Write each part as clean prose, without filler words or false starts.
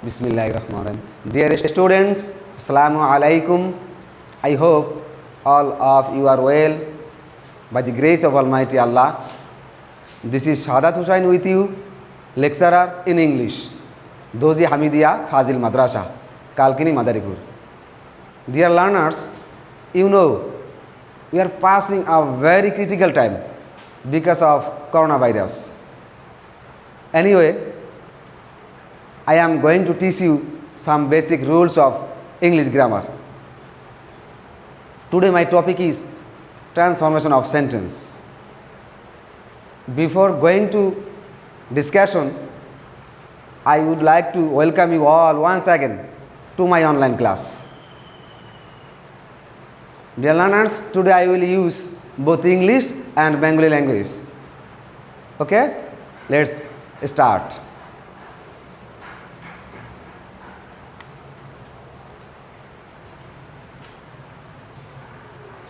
Bismillahirrahmanirrahim. Dear students, Assalamu alaikum. I hope all of you are well by the grace of Almighty Allah. This is Shahadat Hussain with you, lecturer in English, Dozi Hamidia Fazil Madrasa, Kalkini Madaripur. Dear learners, you know we are passing a very critical time because of coronavirus. Anyway, I am going to teach you some basic rules of English grammar. Today my topic is transformation of sentence. Before going to discussion, I would like to welcome you all once again to my online class. Dear learners, today I will use both English and Bengali language. Okay? Let's start.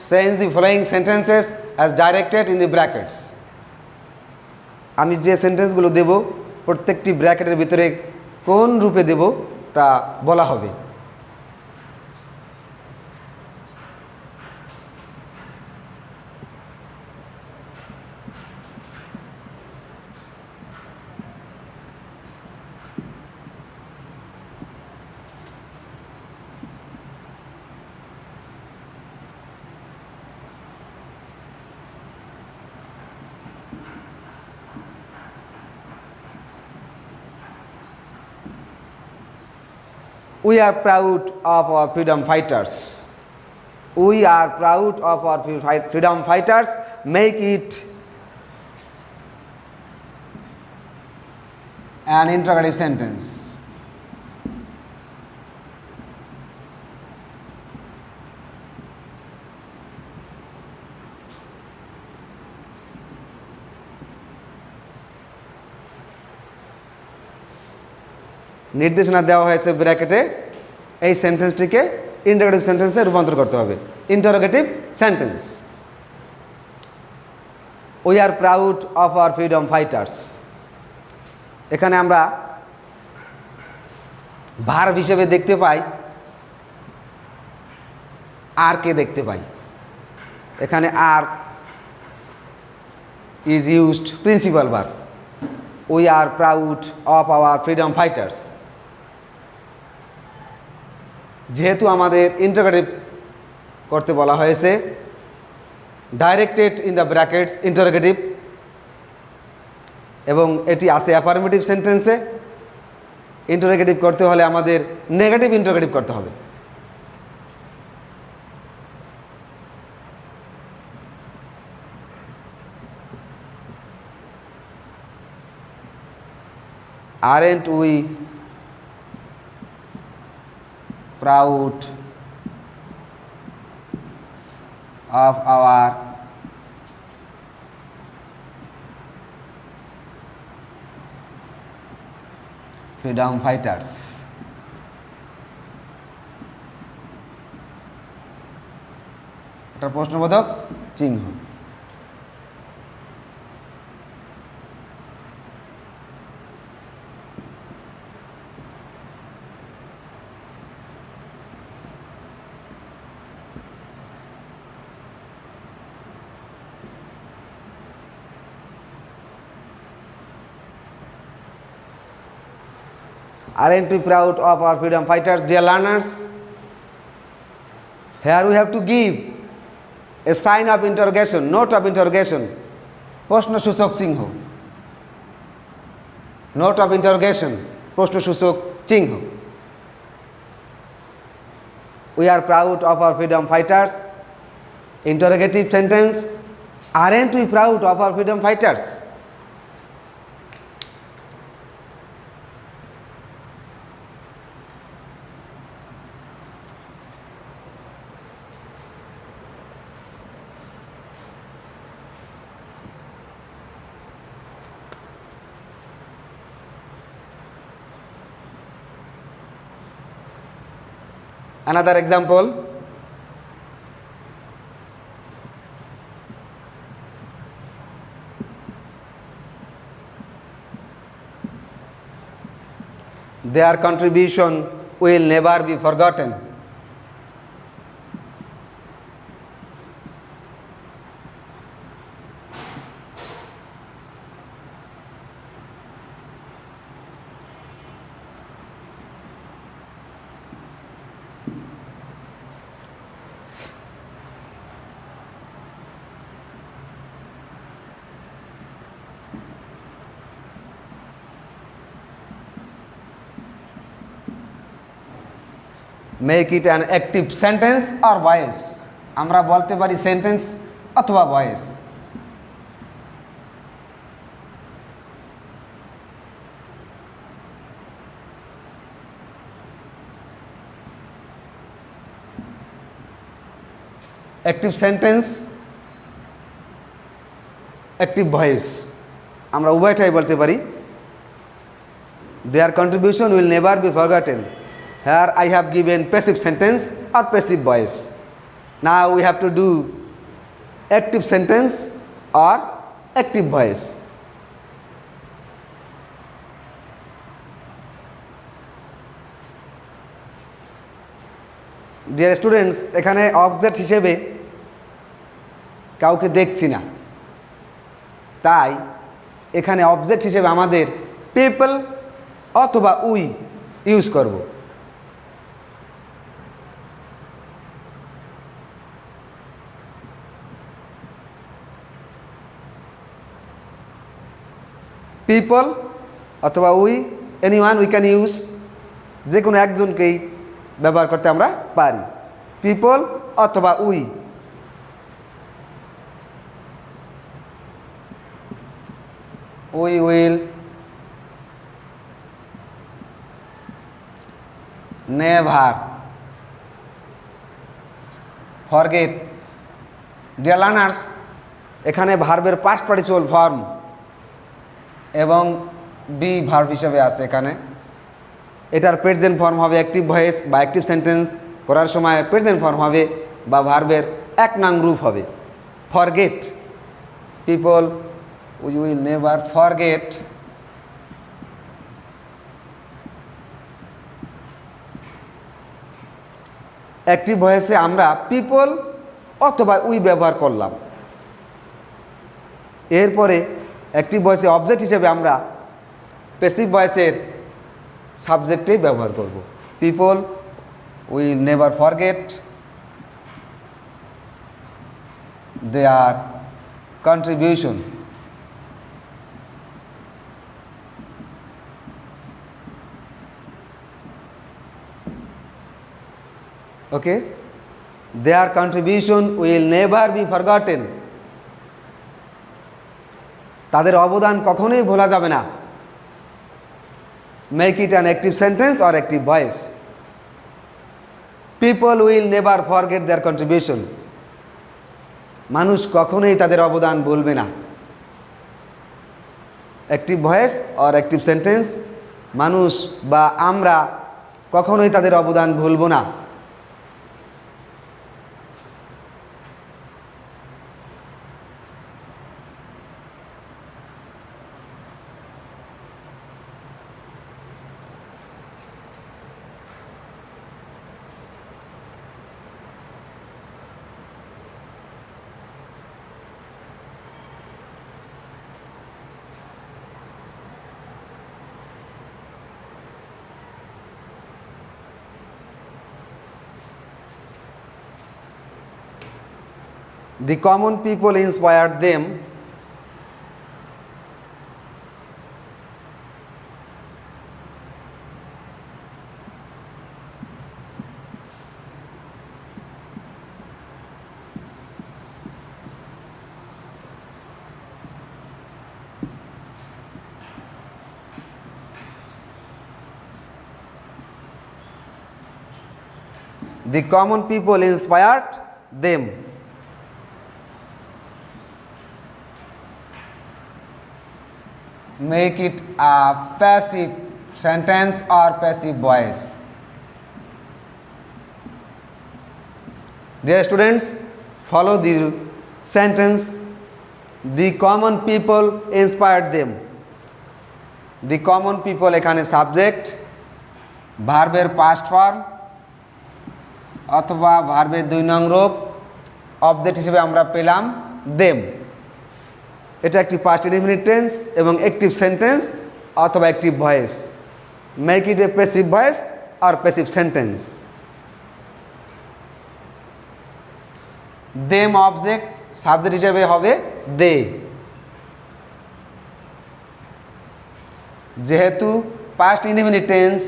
Change the following sentences as directed in the brackets. আমি যে সেন্টেন্সগুলো দেব প্রত্যেকটি ব্র্যাকেটের ভিতরে কোন রূপে দেব তা বলা হবে। We are proud of our freedom fighters. We are proud of our freedom fighters. Make it an interrogative sentence. নির্দেশনা দেওয়া হয়েছে ব্র্যাকেটে এই সেন্টেন্সটিকে ইন্টারোগেটিভ সেন্টেন্সে রূপান্তর করতে হবে। Interrogative sentence. We are proud of our freedom fighters. এখানে আমরা ভার্ব হিসেবে দেখতে পাই আর কে দেখতে পাই। এখানে আর is used principal verb. We are proud of our freedom fighters. যেহেতু আমাদের ইন্টারোগেটিভ করতে বলা হয়েছে, directed in the brackets interrogative, এবং এটি আছে অ্যাফার্মেটিভ সেন্টেন্সে, ইন্টারোগেটিভ করতে হলে আমাদের নেগেটিভ ইন্টারোগেটিভ করতে হবে। Aren't we proud of our freedom fighters? এটা প্রশ্নবোধক চিহ্ন। Aren't we proud of our freedom fighters, dear learners? Here we have to give a sign of interrogation, note of interrogation, প্রশ্নসূচক চিহ্ন। note of interrogation, প্রশ্নসূচক চিহ্ন। We are proud of our freedom fighters. Interrogative sentence, aren't we proud of our freedom fighters? Another example, their contribution will never be forgotten. Make it an active sentence or voice. আমরা বলতে পারি sentence অথবা voice. Active sentence, active voice, আমরা উভয়টাই বলতে পারি। Their contribution will never be forgotten. Here I have given passive sentence or passive voice. Now we have to do active sentence or active voice. Dear students, এখানে object হিসেবে কাউকে দেখছি না, তাই এখানে অবজেক্ট হিসেবে আমাদের পিপল অথবা উই ইউজ করব। পিপল অথবা we, anyone we can use, যে কোনো একজনকেই ব্যবহার করতে আমরা পারি। পিপল অথবা we. We will never forget. Dear learners, এখানে ভার্বের পাস্ট পার্টিসিপল ফর্ম এবং বি ভার্ব হিসেবে আছে। এখানে এটার প্রেজেন্ট ফর্ম হবে অ্যাক্টিভ ভয়েস বা অ্যাক্টিভ সেন্টেন্স করার সময় প্রেজেন্ট ফর্ম হবে বা ভার্বের এক নং রূপ হবে forget. People we will never forget active ভয়েসে আমরা পিপল অথবা উই ব্যবহার করলাম। এরপরে অ্যাক্টিভ ভয়েসে অবজেক্ট হিসেবে আমরা প্যাসিভ ভয়েসের সাবজেক্টেই ব্যবহার করব। People will never forget there contribution. Okay, there contribution will never be forgotten. তাদের অবদান কখনোই ভোলা যাবে না। Make it an active sentence or active voice. People will never forget there contribution. মানুষ কখনোই তাদের অবদান ভুলবে না। Active voice or active sentence, মানুষ বা আমরা কখনোই তাদের অবদান ভুলব না। The common people inspired them. The common people inspired them. Make it a passive sentence or passive voice. Dear students, follow the sentence. The common people inspired them. The common people এখানে subject, ভার্বের past form অথবা ভার্বের 2 নং রূপ object হিসেবে আমরা পেলাম them. এটা একটি পাস্ট ইনডিফিনিট টেন্স এবং অ্যাক্টিভ সেন্টেন্স অথবা active voice. Make it a passive voice আর passive sentence. Them object, subject হিসেবে হবে দে। যেহেতু পাস্ট ইনডিফিনিট টেন্স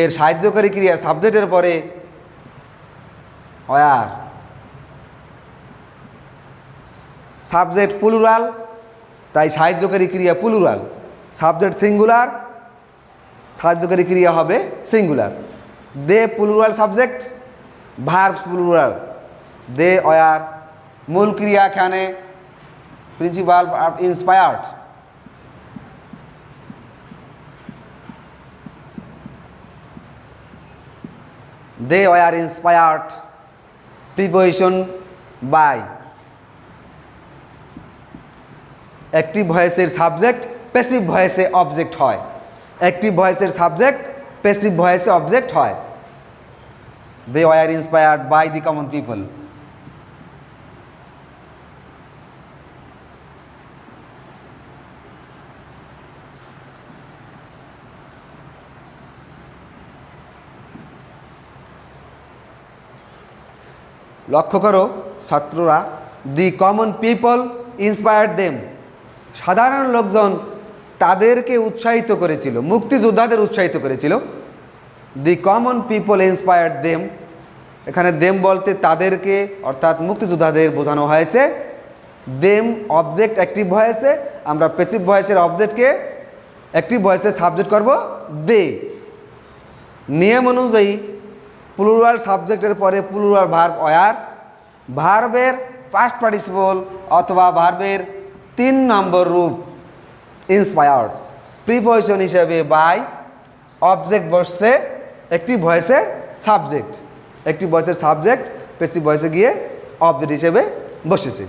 এর সাহায্যকারী ক্রিয়া সাবজেক্টের পরে ওয়ার, সাবজেক্ট প্লুরাল, তাই সাহায্যকারী ক্রিয়া প্লুরাল। সাবজেক্ট সিঙ্গুলার, সাহায্যকারী ক্রিয়া হবে singular. They plural subject, verb plural. They were, মূল ক্রিয়া এখানে principal verb inspired. They were inspired, preposition by. Active ভয়েসের সাবজেক্ট প্যাসিভ ভয়েসে অবজেক্ট হয়। অ্যাক্টিভ ভয়েসের সাবজেক্ট প্যাসিভ ভয়েসে অবজেক্ট হয়। They were inspired by the common people. লক্ষ্য করো ছাত্ররা, the common people inspired them. সাধারণ লোকজন তাদেরকে উৎসাহিত করেছিল, মুক্তিযোদ্ধাদের উৎসাহিত করেছিল। The common people inspired them, এখানে দেম বলতে তাদেরকে অর্থাৎ মুক্তিযোদ্ধাদের বোঝানো হয়েছে। দেম অবজেক্ট অ্যাক্টিভ ভয়েসে, আমরা প্যাসিভ ভয়েসের অবজেক্টকে অ্যাক্টিভ ভয়েসে সাবজেক্ট করব দে। নিয়ম অনুযায়ী প্লুরাল সাবজেক্টের পরে প্লুরাল ভার্ব ওয়ার, ভার্বের পাস্ট পার্টিসিপল অথবা ভার্বের 3 নম্বর রূপ ইন্সপায়ার্ড, প্রিপোজিশন হিসেবে বাই, অবজেক্ট বসছে অ্যাক্টিভ ভয়েসের সাবজেক্ট, অ্যাক্টিভ ভয়েসের সাবজেক্ট প্যাসিভ ভয়েসে গিয়ে অবজেক্ট হিসেবে বসেছে।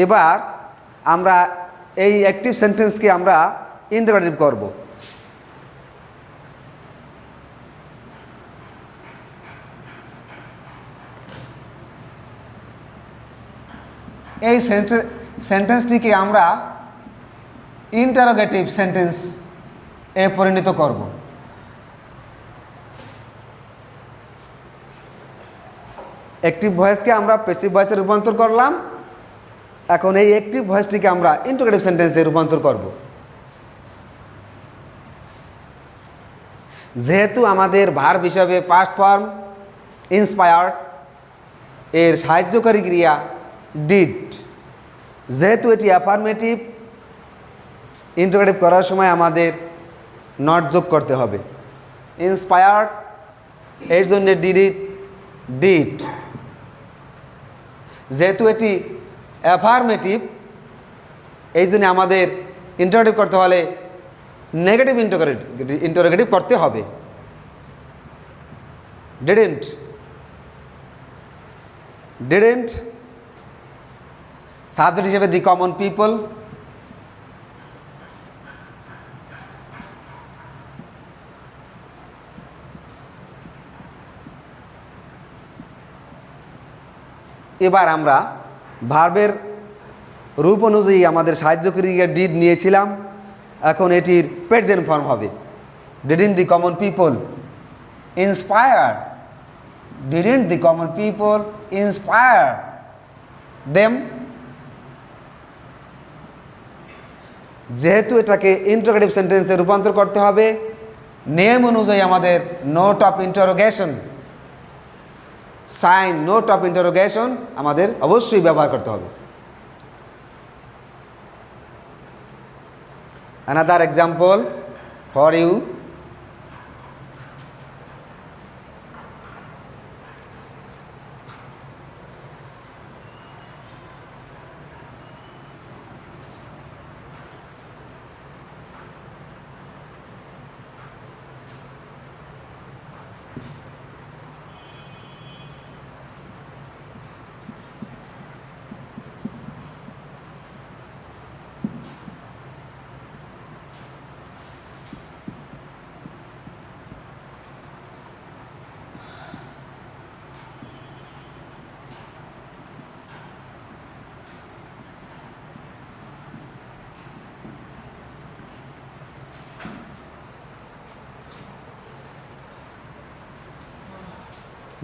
এবার আমরা এই অ্যাক্টিভ সেন্টেন্সকে আমরা ইন্টারোগেটিভ করব। এই সেন্টেন্সটিকে আমরা ইন্টারোগেটিভ সেন্টেন্স এ পরিণত করব। অ্যাক্টিভ ভয়েসকে আমরা প্যাসিভ ভয়েসে রূপান্তর করলাম, এখন এই অ্যাক্টিভ ভয়েসটিকে আমরা ইন্টারোগেটিভ সেন্টেন্সে রূপান্তর করব। যেহেতু আমাদের ভার্ব হিসাবে পাস্ট ফর্ম ইন্সপায়ার্ড এর সাহায্যকারী ক্রিয়া ডিড, যেহেতু এটি অ্যাফার্মেটিভ, ইন্টারোগেটিভ করার সময় আমাদের নট যোগ করতে হবে। ইন্সপায়ার্ড এর জন্য ডিড। যেহেতু এটি অ্যাফার্মেটিভ এই জন্য আমাদের ইন্টারোগেটিভ করতে হলে নেগেটিভ ইন্টারোগেটিভ করতে হবে। ডিডেন্ট সাবজেক্ট হিসেবে দি কমন পিপল, এবার আমরা ভার্বের রূপ অনুযায়ী আমাদের সাহায্যকারী ডিড নিয়েছিলাম, এখন এটির প্রেজেন্ট ফর্ম হবে। Didn't the common people inspire, didn't the common people inspire them. যেহেতু এটাকে ইন্টারোগেটিভ সেন্টেন্সে রূপান্তর করতে হবে, নিয়ম অনুযায়ী আমাদের note of interrogation, sign note of interrogation আমাদের অবশ্যই ব্যবহার করতে হবে। Another example for you.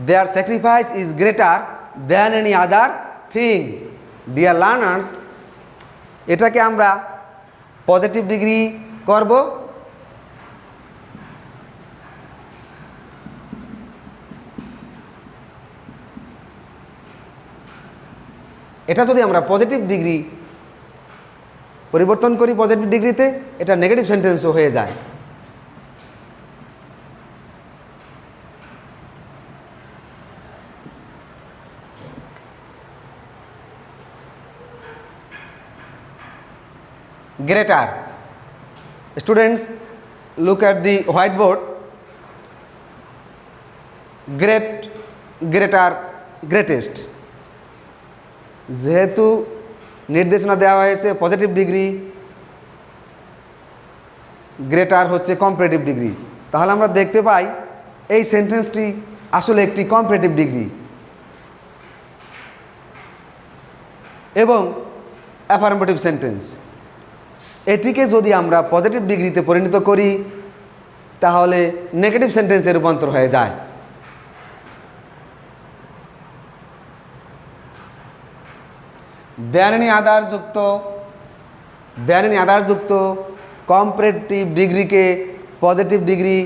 their sacrifice is greater than any other thing. Dear learners, এটাকে আমরা পজিটিভ ডিগ্রি করব। এটা যদি আমরা পজিটিভ ডিগ্রি পরিবর্তন করি পজিটিভ ডিগ্রিতে, এটা নেগেটিভ সেন্টেন্সও হয়ে যায়। Greater. Students, look at the whiteboard. Great, greater, greatest. যেহেতু নির্দেশনা দেওয়া হয়েছে পজিটিভ ডিগ্রি, গ্রেটার হচ্ছে কম্পারেটিভ ডিগ্রি, তাহলে আমরা দেখতে পাই এই সেন্টেন্সটি আসলে একটি কম্পারেটিভ ডিগ্রি এবং অ্যাফার্মেটিভ সেন্টেন্স। এটিকে যদি আমরা পজিটিভ ডিগ্রিতে পরিণত করি তাহলে নেগেটিভ সেন্টেন্সে রূপান্তর হয়ে যায়। দেন এনি আদার যুক্ত কম্পারেটিভ ডিগ্রিকে পজিটিভ ডিগ্রি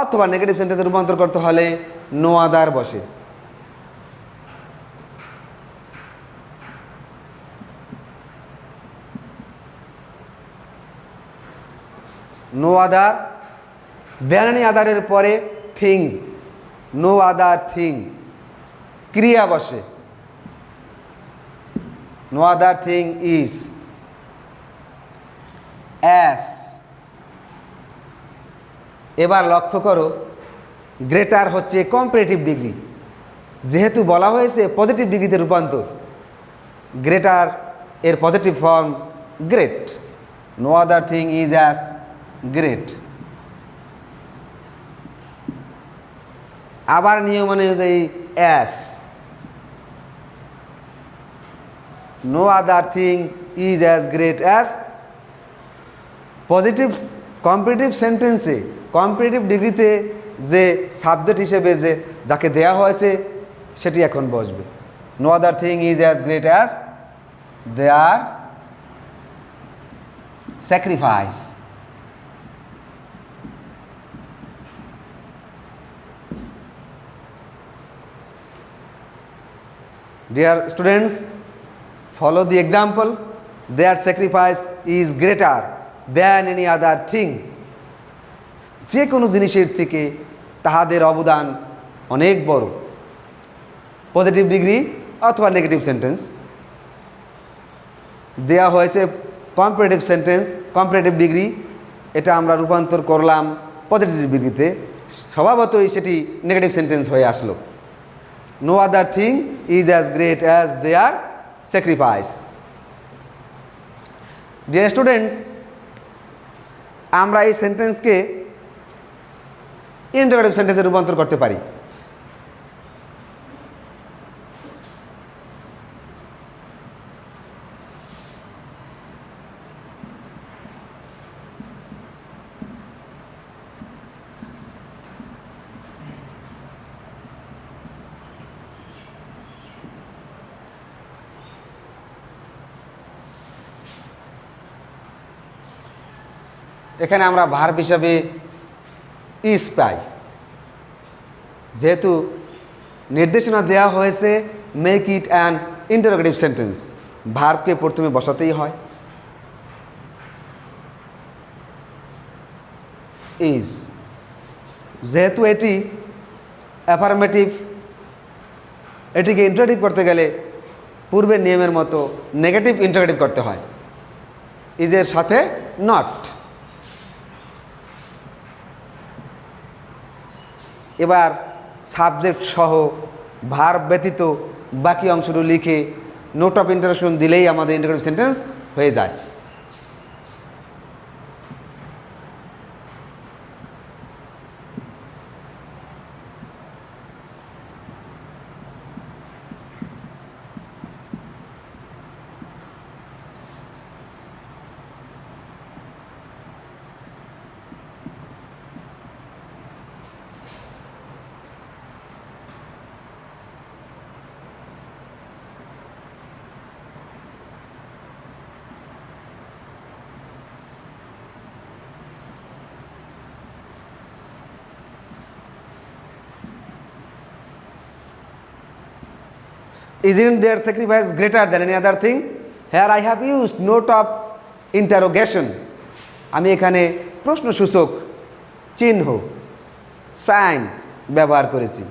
অথবা নেগেটিভ সেন্টেন্সে রূপান্তর করতে হলে নো আদার বসে। নো আদার, দেন এনি আদারের পরে থিং, নো আদার থিং ক্রিয়া বসে। No other thing is as. এবার লক্ষ্য করো, গ্রেটার হচ্ছে কম্পারেটিভ ডিগ্রি, যেহেতু বলা হয়েছে পজিটিভ ডিগ্রিতে রূপান্তর, গ্রেটার এর positive form great. No other thing is as great. আবার নিয়ম অনুযায়ী as, no other thing is as great as. Positive comparative সেন্টেন্সে কম্পারেটিভ ডিগ্রিতে যে সাবজেক্ট হিসেবে যাকে দেয়া হয়েছে সেটি এখন বসবে। No other thing is as great as their sacrifice. Dear students, follow the example. Their sacrifice is greater than any other thing. যে কোনো জিনিসের থেকে তাহাদের অবদান অনেক বড়। পজিটিভ ডিগ্রি অথবা নেগেটিভ সেন্টেন্স দেয়া হয়েছে কম্পারেটিভ সেন্টেন্স, কম্পারেটিভ ডিগ্রি, এটা আমরা রূপান্তর করলাম পজিটিভ ডিগ্রিতে, স্বভাবতই সেটি নেগেটিভ সেন্টেন্স হয়ে আসলো। No other thing is as great as their sacrifice. Dear students, আমরা এই সেন্টেন্সকে ইন্টারোগেটিভ সেন্টেন্সে রূপান্তর করতে পারি। এখানে আমরা ভার্ব হিসাবে ইজ পাই, যেহেতু নির্দেশনা দেওয়া হয়েছে make it an interrogative sentence, ভার্বকে প্রথমে বসাতেই হয়। ইজ, যেহেতু এটি অ্যাফার্মেটিভ, এটিকে ইন্টারোগেটিভ করতে গেলে পূর্বের নিয়মের মতো নেগেটিভ ইন্টারোগেটিভ করতে হয়, ইজের সাথে নট। এবার সাবজেক্ট সহ ভার্ব ব্যতীত বাকি অংশটি লিখে নোট অফ ইন্টারোগেশন দিলেই আমাদের ইন্টারোগেটিভ সেন্টেন্স হয়ে যায়। Isn't their sacrifice greater than any other thing? Here I have used note of interrogation. আমি এখানে প্রশ্নসূচক চিহ্ন সাইন ব্যবহার করেছি।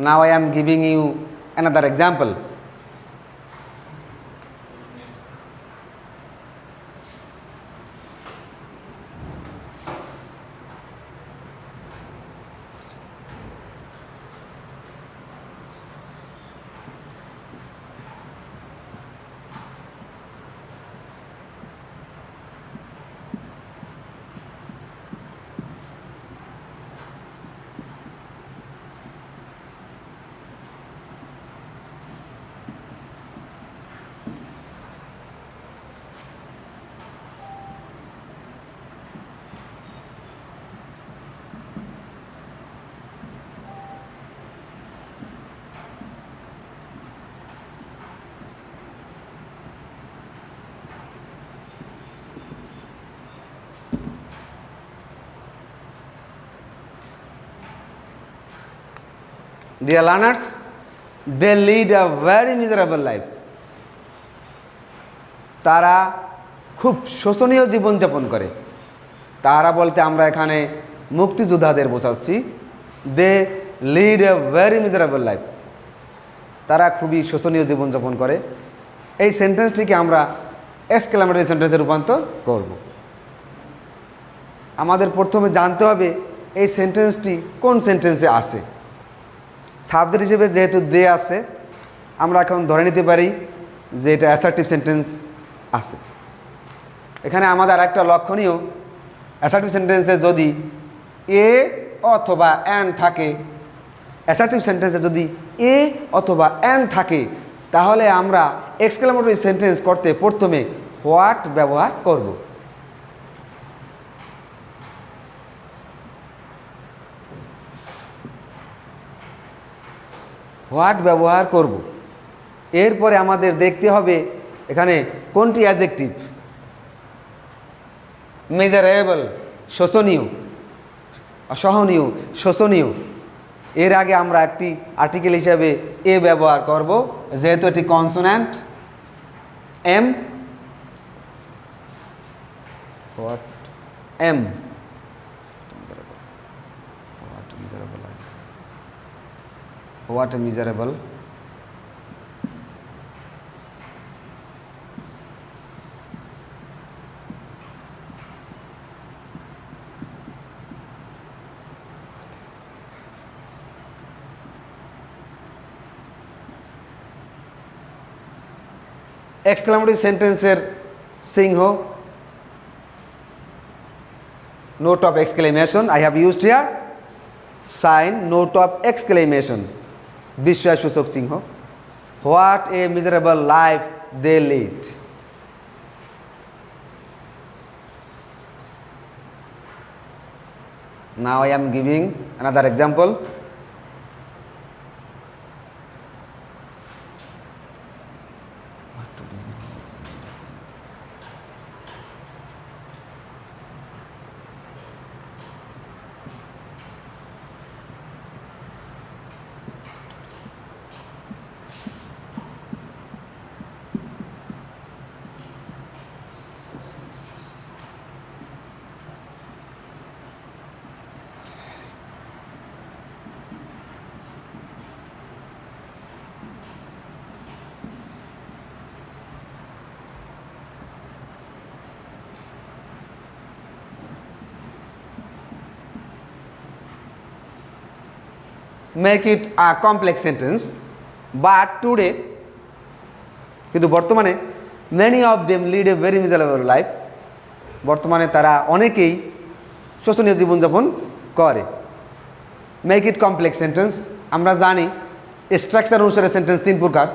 Now I am giving you another example. Dear learners, they lead a very miserable life. তারা খুব শোষণীয় জীবনযাপন করে। তারা বলতে আমরা এখানে মুক্তিযোদ্ধাদের বোঝাচ্ছি। They lead a very miserable life. তারা খুবই শোষণীয় জীবনযাপন করে। এই সেন্টেন্সটিকে আমরা এক্সক্লেমেটরি সেন্টেন্সে রূপান্তর করব। আমাদের প্রথমে জানতে হবে এই সেন্টেন্সটি কোন সেন্টেন্সে আছে। সাবজেক্ট হিসেবে যেহেতু দে আছে, আমরা এখন ধরে নিতে পারি যে এটা অ্যাসার্টিভ সেন্টেন্স আছে। এখানে আমাদের আরেকটা লক্ষণীয়, অ্যাসার্টিভ সেন্টেন্সে যদি এ অথবা অ্যান থাকে, অ্যাসার্টিভ সেন্টেন্সে যদি এ অথবা অ্যান থাকে, তাহলে আমরা এক্সক্লেমেটরি সেন্টেন্স করতে প্রথমে হোয়াট ব্যবহার করব। হোয়াট ব্যবহার করব। এরপরে আমাদের দেখতে হবে এখানে কোনটি অ্যাডজেক্টিভ। মেজারেবল শোষণীয়, অসহনীয়, শোষণীয়। এর আগে আমরা একটি আর্টিকেল হিসাবে এ ব্যবহার করব, যেহেতু এটি consonant. Um, what um, what a miserable, exclamatory সেন্টেন্সের সিংহ, note of exclamation. I have used here sign note of exclamation, বিস্ময়সূচক চিহ্ন। What a miserable life they lead. Now I am giving another example. Make it a complex sentence, but today, কিন্তু বর্তমানে many of them lead a very miserable life. বর্তমানে তারা অনেকেই শোষণীয় জীবনযাপন করে। Make it complex sentence, আমরা জানি structure অনুসারে সেন্টেন্স তিন প্রকার: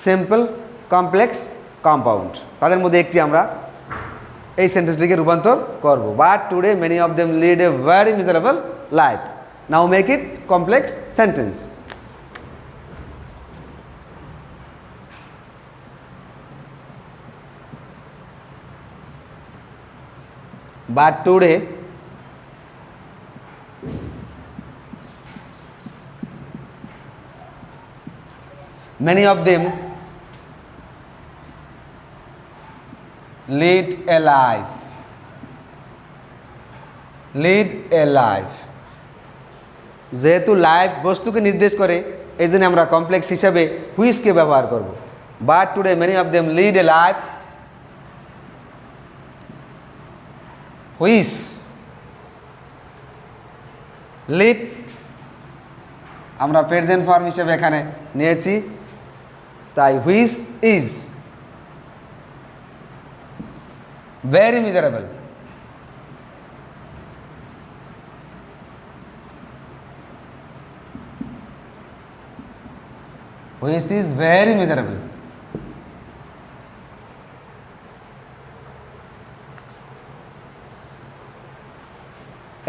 সিম্পল, কমপ্লেক্স, কম্পাউন্ড। তাদের মধ্যে একটি আমরা এই সেন্টেন্সটিকে রূপান্তর করব। But today many of them lead a very miserable life. Now make it complex sentence. But today many of them lead a life, lead a life. যেহেতু লাইফ বস্তুকে নির্দেশ করে এই জন্য আমরা কমপ্লেক্স হিসাবে হুইচকে ব্যবহার করব। But today many of them lead a life which lead আমরা প্রেজেন্ট ফর্ম হিসেবে এখানে নিয়েছি, তাই which is very miserable. Which is very miserable.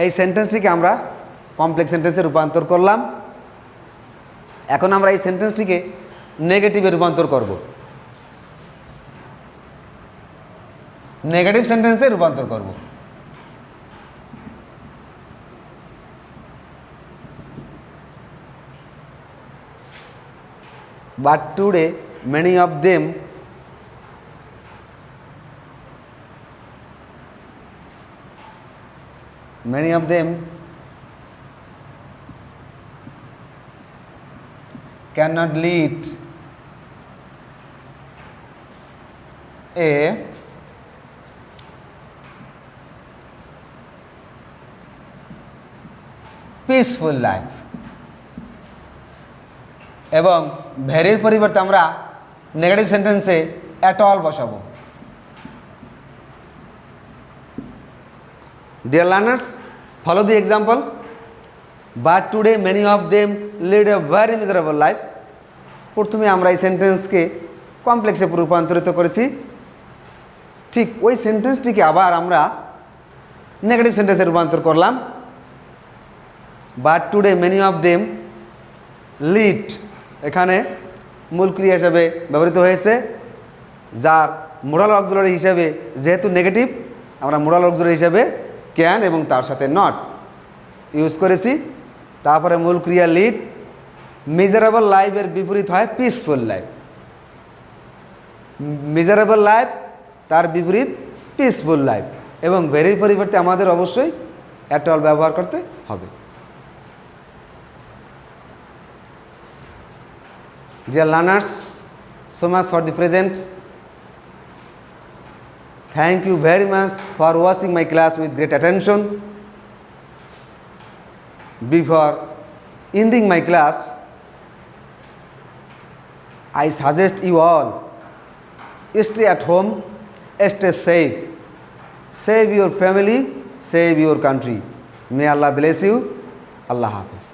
এই সেন্টেন্সটিকে আমরা কমপ্লেক্স সেন্টেন্সে রূপান্তর করলাম। এখন আমরা এই সেন্টেন্সটিকে নেগেটিভে রূপান্তর করব, নেগেটিভ সেন্টেন্সে রূপান্তর করব। But today many of them cannot lead a peaceful life. এবং ভেরির পরিবর্তে আমরা নেগেটিভ সেন্টেন্সে অ্যাট অল বসাবো। Dear learners, follow the example. But today many of them lead a very miserable life. প্রথমে আমরা এই সেন্টেন্সকে কমপ্লেক্সে রূপান্তরিত করেছি, ঠিক ওই সেন্টেন্সটিকে আবার আমরা নেগেটিভ সেন্টেন্সে রূপান্তর করলাম। But today many of them lead এখানে মূল ক্রিয়া হিসাবে ব্যবহৃত হয়েছে, যার মোরাল অক্সিলারি হিসাবে যেহেতু নেগেটিভ আমরা মোরাল অক্সিলারি হিসাবে ক্যান এবং তার সাথে নট ইউজ করেছি। তারপরে মূল ক্রিয়া লিড। মিজারেবল লাইফের বিপরীত হয় পিসফুল লাইফ। মিজারেবল লাইফ তার বিপরীত পিসফুল লাইফ, এবং ভেরির পরিবর্তে আমাদের অবশ্যই অ্যাট অল ব্যবহার করতে হবে। Dear learners, so much for the present. Thank you very much for watching my class with great attention. Before ending my class, I suggest you all stay at home, stay safe, save your family, save your country. May Allah bless you. Allah Hafiz.